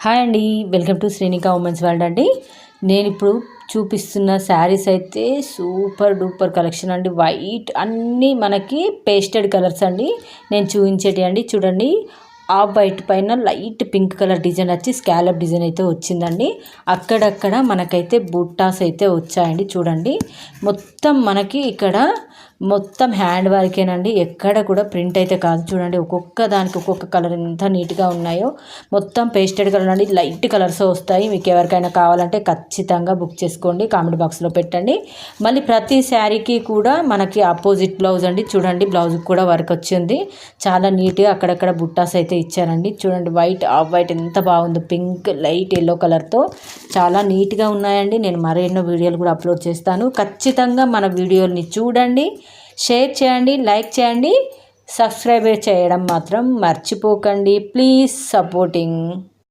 Hi అండి, welcome to Srinika women's world అండి. నేను ఇప్పుడు చూపిస్తున్న శారీస్ అయితే సూపర్ డూపర్ కలెక్షన్ అండి. వైట్ అన్నీ మనకి పేస్టెడ్ కలర్స్ అండి. నేను చూపించేటి అండి. చూడండి, ఆఫ్ వైట్ పైన లైట్ పింక్ కలర్ డిజైన్ వచ్చి స్కాలప్ డిజైన్ అయితే వచ్చిందండి. అక్కడక్కడ మనకైతే బుట్టాస్ అయితే వచ్చాయండి. చూడండి, మొత్తం మనకి ఇక్కడ మొత్తం హ్యాండ్ వర్కేనండి. ఎక్కడ కూడా ప్రింట్ అయితే కాదు. చూడండి, ఒక్కొక్క దానికి ఒక్కొక్క కలర్ ఎంత నీట్గా ఉన్నాయో. మొత్తం పేస్టెడ్ కలర్ అండి, లైట్ కలర్స్ వస్తాయి. మీకు ఎవరికైనా కావాలంటే ఖచ్చితంగా బుక్ చేసుకోండి, కామెంట్ బాక్స్లో పెట్టండి. మళ్ళీ ప్రతి శారీకి కూడా మనకి ఆపోజిట్ బ్లౌజ్ అండి. చూడండి, బ్లౌజ్కి కూడా వర్క్ వచ్చింది. చాలా నీట్గా అక్కడక్కడ బుట్టాస్ అయితే ఇచ్చారండి. చూడండి, వైట్ ఆఫ్ వైట్ ఎంత బాగుందో, పింక్ లైట్ ఎల్లో కలర్తో చాలా నీట్గా ఉన్నాయండి. నేను మరెన్నో వీడియోలు కూడా అప్లోడ్ చేస్తాను. ఖచ్చితంగా మన వీడియోని చూడండి, షేర్ చేయండి, లైక్ చేయండి, సబ్స్క్రైబ్ చేయడం మాత్రం మర్చిపోకండి. Please supporting.